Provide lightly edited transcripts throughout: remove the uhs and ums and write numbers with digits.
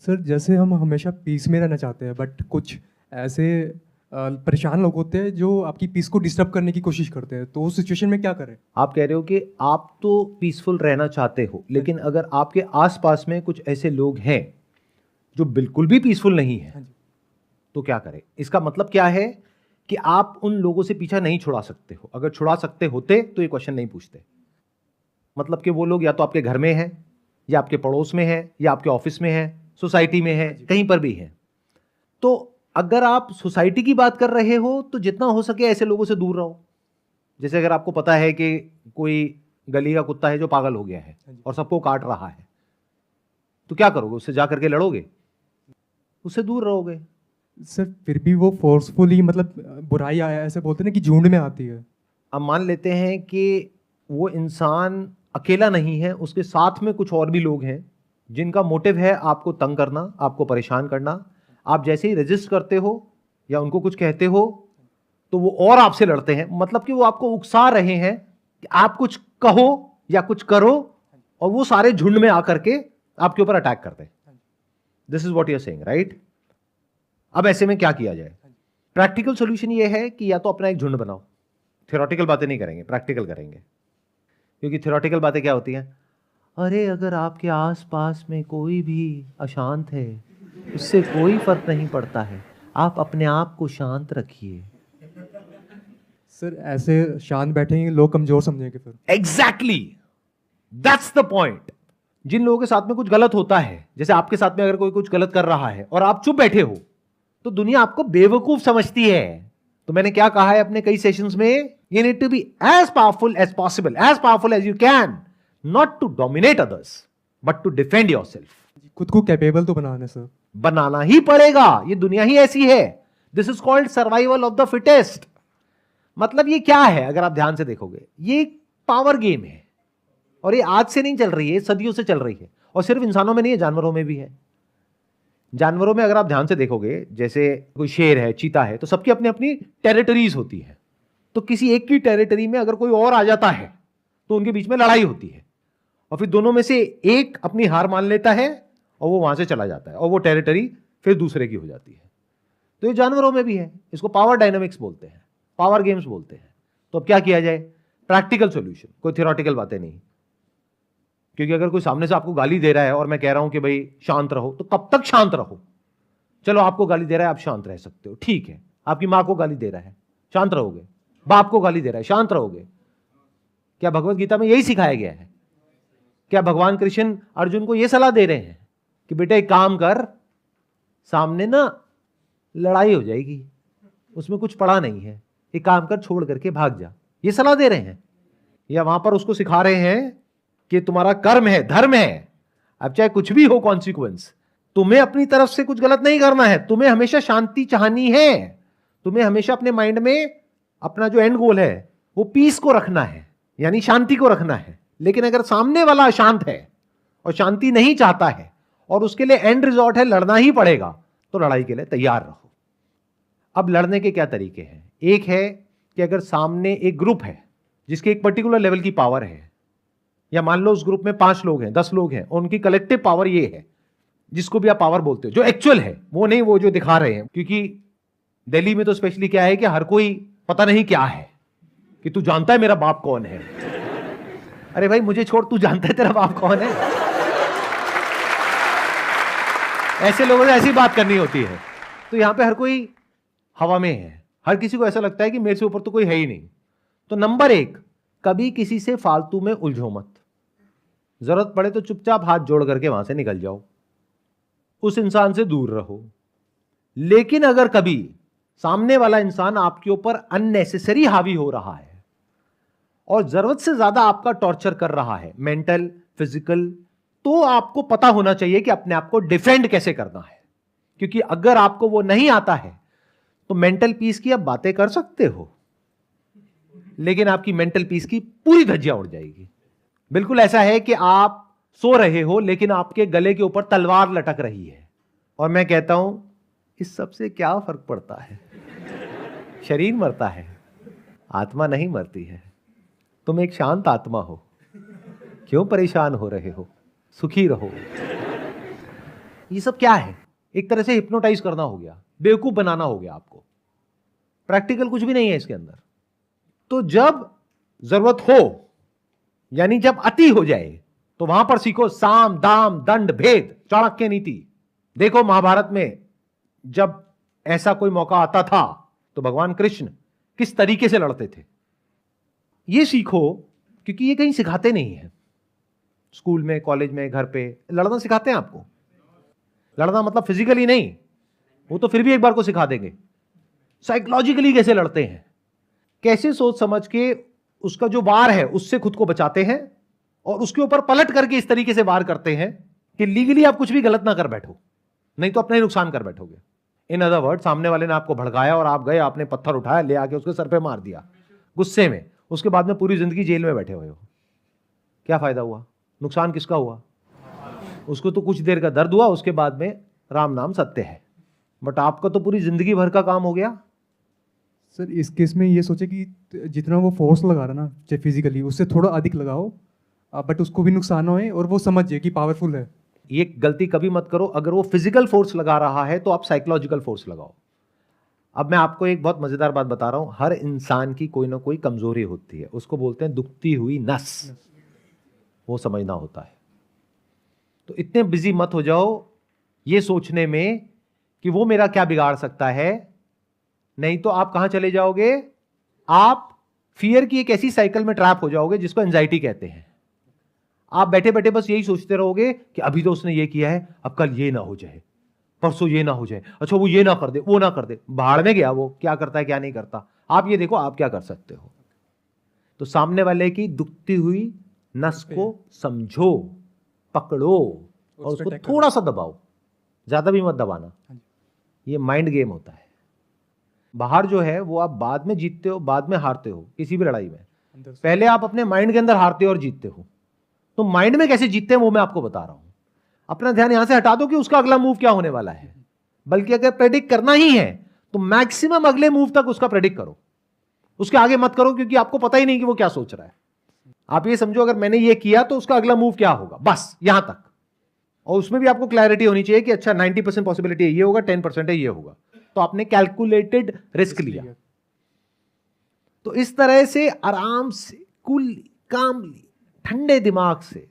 Sir जैसे हम हमेशा पीस में रहना चाहते हैं, बट कुछ ऐसे परेशान लोग होते हैं जो आपकी पीस को डिस्टर्ब करने की कोशिश करते हैं, तो उस सिचुएशन में क्या करें? आप कह रहे हो कि आप तो पीसफुल रहना चाहते हो, लेकिन अगर आपके आसपास में कुछ ऐसे लोग हैं जो बिल्कुल भी पीसफुल नहीं है, हाँ जी। तो क्या करें? इसका मतलब क्या है कि आप उन लोगों से पीछा नहीं छुड़ा सकते हो। अगर छुड़ा सकते होते तो ये क्वेश्चन नहीं पूछते। मतलब कि वो लोग या तो आपके घर में हैं, या आपके पड़ोस में हैं, या आपके ऑफिस में हैं, सोसाइटी में है, कहीं पर भी है। तो अगर आप सोसाइटी की बात कर रहे हो तो जितना हो सके ऐसे लोगों से दूर रहो। जैसे अगर आपको पता है कि कोई गली का कुत्ता है जो पागल हो गया है और सबको काट रहा है, तो क्या करोगे? उससे जा करके लड़ोगे? उससे दूर रहोगे। सर फिर भी वो फोर्सफुली, मतलब बुराई ऐसे बोलते हैं ना कि झुंड में आती है। अब मान लेते हैं कि वो इंसान अकेला नहीं है, उसके साथ में कुछ और भी लोग हैं जिनका मोटिव है आपको तंग करना, आपको परेशान करना। आप जैसे ही रेजिस्ट करते हो या उनको कुछ कहते हो तो वो और आपसे लड़ते हैं। मतलब कि वो आपको उकसा रहे हैं कि आप कुछ कहो या कुछ करो, और वो सारे झुंड में आकर के आपके ऊपर अटैक करते हैं। This is what you are saying, right? अब ऐसे में क्या किया जाए? प्रैक्टिकल सॉल्यूशन ये है कि या तो अपना एक झुंड बनाओ। थ्योरेटिकल बातें नहीं करेंगे, प्रैक्टिकल करेंगे। क्योंकि थ्योरेटिकल बातें क्या होती हैं? अरे अगर आपके आसपास में कोई भी अशांत है, उससे कोई फर्क नहीं पड़ता है, आप अपने आप को शांत रखिए। सर ऐसे शांत बैठेंगे लोग कमजोर समझेंगे फिर। Exactly, that's the point. जिन लोगों के साथ में कुछ गलत होता है, जैसे आपके साथ में अगर कोई कुछ गलत कर रहा है और आप चुप बैठे हो, तो दुनिया आपको बेवकूफ समझती है। तो मैंने क्या कहा है अपने कई सेशंस में, you need to be as powerful as possible, as powerful as you can, not to dominate others but to defend yourself. खुद को कैपेबल तो बनाना सर। बनाना ही पड़ेगा, ये दुनिया ही ऐसी है। This is called survival of the fittest. मतलब ये क्या है? अगर आप ध्यान से देखोगे, ये पावर गेम है, और ये आज से नहीं चल रही है, सदियों से चल रही है। और सिर्फ इंसानों में नहीं है, जानवरों में भी है। जानवरों में अगर आप ध्यान से देखोगे, जैसे कोई शेर है, चीता है, तो सबकी अपनी अपनी टेरिटरीज होती है। तो किसी एक की टेरिटरी में अगर कोई और आ जाता है तो उनके बीच में लड़ाई होती है, और फिर दोनों में से एक अपनी हार मान लेता है और वो वहां से चला जाता है, और वो टेरिटरी फिर दूसरे की हो जाती है। तो ये जानवरों में भी है। इसको पावर डायनामिक्स बोलते हैं, पावर गेम्स बोलते हैं। तो अब क्या किया जाए? प्रैक्टिकल सॉल्यूशन, कोई थ्योरेटिकल बातें नहीं। क्योंकि अगर कोई सामने से आपको गाली दे रहा है और मैं कह रहा हूं कि भाई शांत रहो, तो कब तक शांत रहो? चलो आपको गाली दे रहा है, आप शांत रह सकते हो, ठीक है। आपकी मां को गाली दे रहा है, शांत रहोगे? बाप को गाली दे रहा है, शांत रहोगे? क्या भगवत गीता में यही सिखाया गया है? क्या भगवान कृष्ण अर्जुन को यह सलाह दे रहे हैं कि बेटा एक काम कर, सामने ना लड़ाई हो जाएगी, उसमें कुछ पड़ा नहीं है, एक काम कर, छोड़ करके भाग जा? ये सलाह दे रहे हैं? या वहां पर उसको सिखा रहे हैं कि तुम्हारा कर्म है, धर्म है, अब चाहे कुछ भी हो कॉन्सिक्वेंस, तुम्हें अपनी तरफ से कुछ गलत नहीं करना है, तुम्हें हमेशा शांति चाहनी है, तुम्हें हमेशा अपने माइंड में अपना जो एंड गोल है वो पीस को रखना है, यानी शांति को रखना है। लेकिन अगर सामने वाला अशांत है और शांति नहीं चाहता है और उसके लिए एंड रिजॉर्ट है लड़ना ही पड़ेगा, तो लड़ाई के लिए तैयार रहो। अब लड़ने के क्या तरीके हैं? एक है कि अगर सामने एक ग्रुप है जिसके एक पर्टिकुलर लेवल की पावर है, या मान लो उस ग्रुप में 5 लोग हैं, 10 लोग हैं, उनकी कलेक्टिव पावर ये है, जिसको भी आप पावर बोलते हो, जो एक्चुअल है, वो नहीं वो जो दिखा रहे हैं। क्योंकि दिल्ली में तो स्पेशली क्या है कि हर कोई पता नहीं क्या है, कि तू जानता है मेरा बाप कौन है? अरे भाई मुझे छोड़, तू जानता है तेरा बाप कौन है? ऐसे लोगों से ऐसी बात करनी होती है। तो यहां पे हर कोई हवा में है, हर किसी को ऐसा लगता है कि मेरे से ऊपर तो कोई है ही नहीं। तो नंबर 1, कभी किसी से फालतू में उलझो मत। जरूरत पड़े तो चुपचाप हाथ जोड़ करके वहां से निकल जाओ, उस इंसान से दूर रहो। लेकिन अगर कभी सामने वाला इंसान आपके ऊपर अननेसेसरी हावी हो रहा है और जरूरत से ज्यादा आपका टॉर्चर कर रहा है, मेंटल, फिजिकल, तो आपको पता होना चाहिए कि अपने आप को डिफेंड कैसे करना है। क्योंकि अगर आपको वो नहीं आता है तो मेंटल पीस की आप बातें कर सकते हो, लेकिन आपकी मेंटल पीस की पूरी धज्जियां उड़ जाएगी। बिल्कुल ऐसा है कि आप सो रहे हो लेकिन आपके गले के ऊपर तलवार लटक रही है, और मैं कहता हूं इस सब से क्या फर्क पड़ता है? शरीर मरता है, आत्मा नहीं मरती है। तुम एक शांत आत्मा हो, क्यों परेशान हो रहे हो? सुखी रहो। ये सब क्या है? एक तरह से हिप्नोटाइज करना हो गया, बेवकूफ बनाना हो गया आपको। प्रैक्टिकल कुछ भी नहीं है इसके अंदर। तो जब जरूरत हो, यानी जब अति हो जाए, तो वहां पर सीखो साम दाम दंड भेद, चाणक्य नीति। देखो महाभारत में जब ऐसा कोई मौका आता था तो भगवान कृष्ण किस तरीके से लड़ते थे, ये सीखो, क्योंकि ये कहीं सिखाते नहीं है। स्कूल में, कॉलेज में, घर पे लड़ना सिखाते हैं आपको? लड़ना मतलब फिजिकली नहीं, वो तो फिर भी एक बार को सिखा देंगे। साइकोलॉजिकली कैसे लड़ते हैं, कैसे सोच समझ के उसका जो वार है उससे खुद को बचाते हैं, और उसके ऊपर पलट करके इस तरीके से वार करते हैं कि लीगली आप कुछ भी गलत ना कर बैठो, नहीं तो अपना ही नुकसान कर बैठोगे। इन अदर वर्ड, सामने वाले ने आपको भड़काया और आप गए, आपने पत्थर उठाया, ले आके उसके सर पे मार दिया गुस्से में, उसके बाद में पूरी जिंदगी जेल में बैठे हुए हो। क्या फायदा हुआ? नुकसान किसका हुआ? उसको तो कुछ देर का दर्द हुआ, उसके बाद में राम नाम सत्य है, बट आपका तो पूरी जिंदगी भर का काम हो गया। सर इस केस में ये सोचे कि जितना वो फोर्स लगा रहा ना, चाहे फिजिकली, उससे थोड़ा अधिक लगाओ, बट उसको भी नुकसान होए और वो समझ जाए कि पावरफुल है। ये गलती कभी मत करो। अगर वो फिजिकल फोर्स लगा रहा है तो आप साइकोलॉजिकल फोर्स लगाओ। अब मैं आपको एक बहुत मजेदार बात बता रहा हूं, हर इंसान की कोई ना कोई कमजोरी होती है, उसको बोलते हैं दुखती हुई नस, वो समझना होता है। तो इतने बिजी मत हो जाओ ये सोचने में कि वो मेरा क्या बिगाड़ सकता है, नहीं तो आप कहां चले जाओगे? आप फियर की एक ऐसी साइकिल में ट्रैप हो जाओगे जिसको एंजाइटी कहते हैं। आप बैठे बैठे बस यही सोचते रहोगे कि अभी तो उसने ये किया है, अब कल ये ना हो जाए, परसों ये ना हो जाए, अच्छा वो ये ना कर दे, वो ना कर दे। भाड़ में गया वो, क्या करता है क्या नहीं करता। आप ये देखो आप क्या कर सकते हो। तो सामने वाले की दुखती हुई नस को समझो, पकड़ो और उसको थोड़ा सा दबाओ, ज्यादा भी मत दबाना। ये माइंड गेम होता है। बाहर जो है वो आप बाद में जीतते हो, बाद में हारते हो किसी भी लड़ाई में। पहले आप अपने माइंड के अंदर हारते हो और जीतते हो। तो माइंड में कैसे जीतते हैं वो मैं आपको बता रहा हूं। अपना ध्यान यहां से हटा दो कि उसका अगला मूव क्या होने वाला है, बल्कि अगर प्रेडिक्ट करना ही है तो मैक्सिमम अगले मूव तक उसका प्रेडिक्ट करो, उसके आगे मत करो, क्योंकि आपको पता ही नहीं कि वो क्या सोच रहा है। आप ये समझो अगर मैंने ये किया तो उसका अगला मूव क्या होगा, बस यहां तक। और उसमें भी आपको क्लैरिटी होनी चाहिए कि अच्छा 90% पॉसिबिलिटी है ये होगा, 10% है ये होगा, तो आपने कैलकुलेटेड रिस्क लिया। तो इस तरह से आराम से, कूल, कामली, ठंडे दिमाग से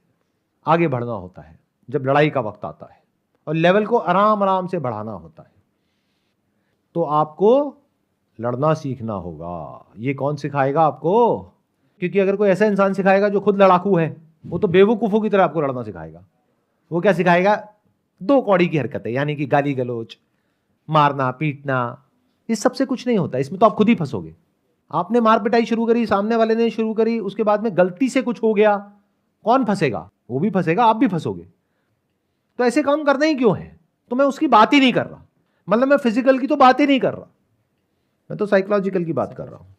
आगे बढ़ना होता है जब लड़ाई का वक्त आता है, और लेवल को आराम आराम से बढ़ाना होता है। तो आपको लड़ना सीखना होगा। ये कौन सिखाएगा आपको? क्योंकि अगर कोई ऐसा इंसान सिखाएगा जो खुद लड़ाकू है, वो तो बेवकूफों की तरह आपको लड़ना सिखाएगा। वो क्या सिखाएगा? दो कौड़ी की हरकतें, यानी कि गाली गलौज, मारना पीटना। इस सबसे कुछ नहीं होता, इसमें तो आप खुद ही फंसोगे। आपने मार पिटाई शुरू करी, सामने वाले ने शुरू करी, उसके बाद में गलती से कुछ हो गया, कौन फंसेगा? वो भी फंसेगा, आप भी फंसोगे। तो ऐसे काम करना ही क्यों है? तो मैं उसकी बात ही नहीं कर रहा, मतलब मैं फिजिकल की तो बात ही नहीं कर रहा, मैं तो साइकोलॉजिकल की बात कर रहा हूं।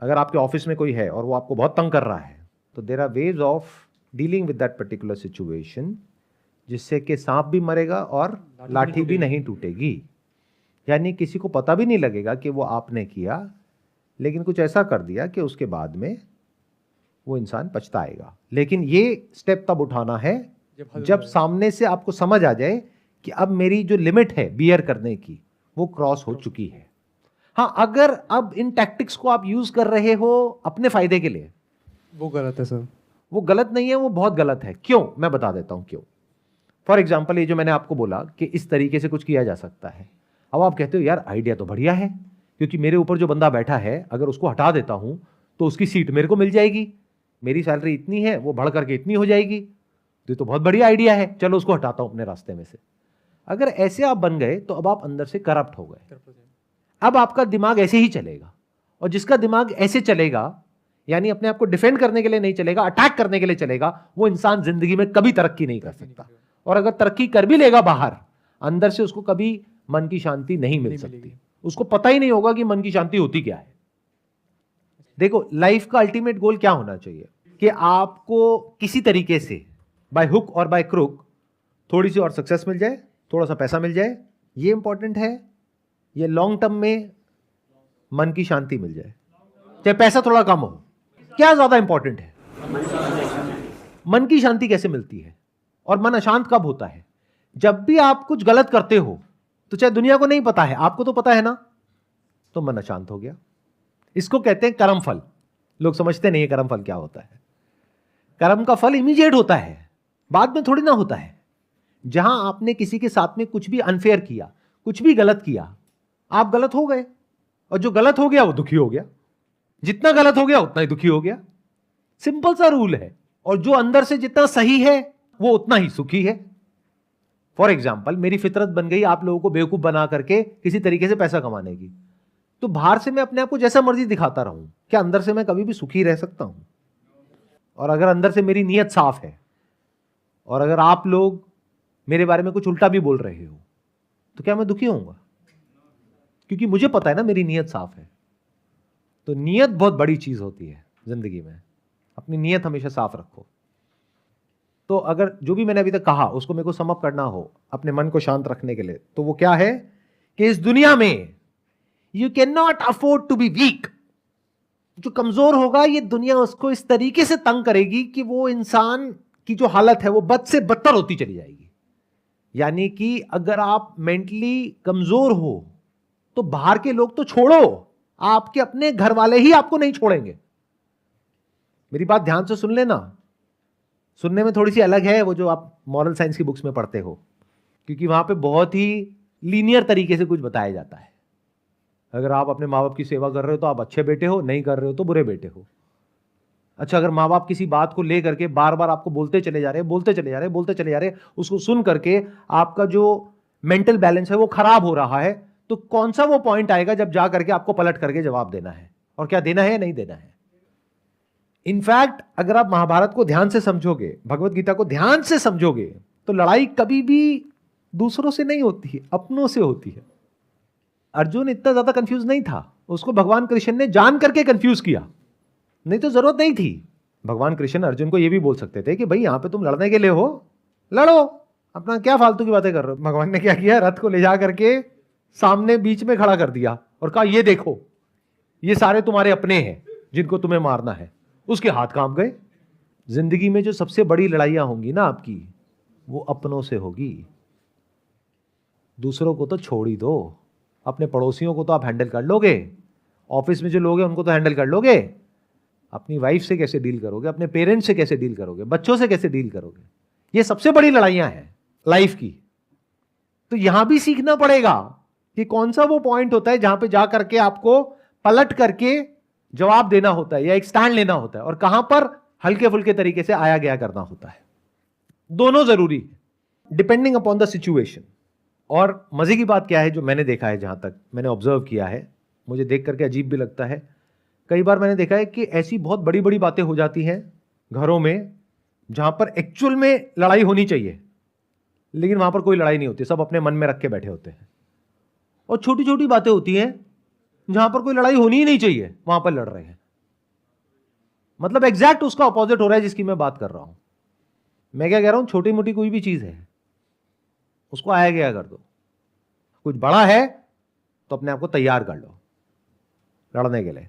अगर आपके ऑफिस में कोई है और वो आपको बहुत तंग कर रहा है, तो there are ways of dealing with that particular situation, जिससे कि सांप भी मरेगा और लाठी भी नहीं टूटेगी। यानी किसी को पता भी नहीं लगेगा कि वो आपने किया, लेकिन कुछ ऐसा कर दिया कि उसके बाद में वो इंसान पछताएगा। लेकिन ये स्टेप तब उठाना है जब सामने से आपको समझ आ जाए कि अब मेरी जो लिमिट है बियर करने की वो क्रॉस हो चुकी है। हाँ, अगर अब इन टैक्टिक्स को आप यूज कर रहे हो अपने फायदे के लिए, वो गलत है सर। वो गलत नहीं है, वो बहुत गलत है। क्यों? मैं बता देता हूं क्यों। फॉर एग्जाम्पल, ये जो मैंने आपको बोला कि इस तरीके से कुछ किया जा सकता है, अब आप कहते हो यार आइडिया तो बढ़िया है, क्योंकि मेरे ऊपर जो बंदा बैठा है अगर उसको हटा देता हूं तो उसकी सीट मेरे को मिल जाएगी, मेरी सैलरी इतनी है, वो बढ़ करके इतनी हो जाएगी, तो ये तो बहुत बढ़िया आइडिया है, चलो उसको हटाता हूं अपने रास्ते में से। अगर ऐसे आप बन गए तो अब आप अंदर से करप्ट हो गए। अब आपका दिमाग ऐसे ही चलेगा, और जिसका दिमाग ऐसे चलेगा, यानी अपने आप को डिफेंड करने के लिए नहीं चलेगा, अटैक करने के लिए चलेगा, वो इंसान जिंदगी में कभी तरक्की नहीं कर सकता। और अगर तरक्की कर भी लेगा बाहर, अंदर से उसको कभी मन की शांति नहीं मिल सकती। उसको पता ही नहीं होगा कि मन की शांति होती क्या है। देखो, लाइफ का अल्टीमेट गोल क्या होना चाहिए कि आपको किसी तरीके से बाय हुक और बाय क्रुक थोड़ी सी और सक्सेस मिल जाए, थोड़ा सा पैसा मिल जाए, ये इंपॉर्टेंट है। ये लॉन्ग टर्म में मन की शांति मिल जाए, चाहे पैसा थोड़ा कम हो, क्या ज्यादा इंपॉर्टेंट है? मन की शांति कैसे मिलती है? और मन अशांत कब होता है? जब भी आप कुछ गलत करते हो तो चाहे दुनिया को नहीं पता है, आपको तो पता है ना, तो मन अशांत हो गया। इसको कहते हैं कर्म फल। लोग समझते नहीं है कर्म फल क्या होता है। कर्म का फल इमीडिएट होता है, बाद में थोड़ी ना होता है। जहां आपने किसी के साथ में कुछ भी अनफेयर किया, कुछ भी गलत किया, आप गलत हो गए, और जो गलत हो गया वो दुखी हो गया। जितना गलत हो गया उतना ही दुखी हो गया। सिंपल सा रूल है। और जो अंदर से जितना सही है वो उतना ही सुखी है। फॉर एग्जाम्पल, मेरी फितरत बन गई आप लोगों को बेवकूफ बना करके किसी तरीके से पैसा कमाने की, तो बाहर से मैं अपने आप को जैसा मर्जी दिखाता रहूं, क्या अंदर से मैं कभी भी सुखी रह सकता हूं? और अगर अंदर से मेरी नीयत साफ है, और अगर आप लोग मेरे बारे में कुछ उल्टा भी बोल रहे हो, तो क्या मैं दुखी होऊंगा? क्योंकि मुझे पता है ना मेरी नीयत साफ है। तो नीयत बहुत बड़ी चीज होती है जिंदगी में। अपनी नीयत हमेशा साफ रखो। तो अगर जो भी मैंने अभी तक कहा उसको मेरे को सम अप करना हो अपने मन को शांत रखने के लिए, तो वो क्या है कि इस दुनिया में you can not afford to be weak. जो कमजोर होगा ये दुनिया उसको इस तरीके से तंग करेगी कि वो इंसान की जो हालत है वो बद से बदतर होती चली जाएगी। यानी कि अगर आप मेंटली कमजोर हो तो बाहर के लोग तो छोड़ो, आपके अपने घर वाले ही आपको नहीं छोड़ेंगे। मेरी बात ध्यान से सुन लेना। सुनने में थोड़ी सी अलग है वो जो आप मॉरल साइंस की बुक्स में पढ़ते हो, क्योंकि वहां पे बहुत ही लीनियर तरीके से कुछ बताया जाता है। अगर आप अपने माँ बाप की सेवा कर रहे हो तो आप अच्छे बेटे हो, नहीं कर रहे हो तो बुरे बेटे हो। अच्छा, अगर माँ बाप किसी बात को ले करके बार बार आपको बोलते चले जा रहे, उसको सुन करके आपका जो मेंटल बैलेंस है वो खराब हो रहा है, तो कौन सा वो पॉइंट आएगा जब जा करके आपको पलट करके जवाब देना है, और क्या देना है या नहीं देना है। इनफैक्ट अगर आप महाभारत को ध्यान से समझोगे, भगवत गीता को ध्यान से समझोगे, तो लड़ाई कभी भी दूसरों से नहीं होती है, अपनों से होती है। अर्जुन इतना ज्यादा कंफ्यूज नहीं था, उसको भगवान कृष्ण ने जान करके कंफ्यूज किया, नहीं तो जरूरत नहीं थी। भगवान कृष्ण अर्जुन को यह भी बोल सकते थे कि भाई यहां पे तुम लड़ने के लिए हो, लड़ो, अपना क्या फालतू की बातें कर रहे हो। भगवान ने क्या किया, रथ को ले जा करके सामने बीच में खड़ा कर दिया और कहा ये देखो ये सारे तुम्हारे अपने हैं जिनको तुम्हें मारना है। उसके हाथ कांप गए। जिंदगी में जो सबसे बड़ी लड़ाइयां होंगी ना आपकी, वो अपनों से होगी। दूसरों को तो छोड़ ही दो, अपने पड़ोसियों को तो आप हैंडल कर लोगे, ऑफिस में जो लोग हैं उनको तो हैंडल कर लोगे, अपनी वाइफ से कैसे डील करोगे, अपने पेरेंट्स से कैसे डील करोगे, बच्चों से कैसे डील करोगे, ये सबसे बड़ी लड़ाइयां हैं लाइफ की। तो यहां भी सीखना पड़ेगा कि कौन सा वो पॉइंट होता है जहां पे जा करके आपको पलट करके जवाब देना होता है या एक स्टैंड लेना होता है, और कहां पर हल्के फुल्के तरीके से आया गया करना होता है। दोनों जरूरी है डिपेंडिंग अपॉन द सिचुएशन। और मजे की बात क्या है, जो मैंने देखा है, जहां तक मैंने ऑब्जर्व किया है, मुझे देख करके अजीब भी लगता है। कई बार मैंने देखा है कि ऐसी बहुत बड़ी बड़ी बातें हो जाती हैं घरों में जहां पर एक्चुअल में लड़ाई होनी चाहिए, लेकिन वहां पर कोई लड़ाई नहीं होती, सब अपने मन में रख के बैठे होते हैं। और छोटी छोटी बातें होती हैं जहां पर कोई लड़ाई होनी ही नहीं चाहिए, वहां पर लड़ रहे हैं। मतलब एग्जैक्ट उसका अपोजिट हो रहा है जिसकी मैं बात कर रहा हूं। मैं क्या कह रहा हूं, छोटी मोटी कोई भी चीज है उसको आया गया कर दो, कुछ बड़ा है तो अपने आप को तैयार कर लो लड़ने के लिए।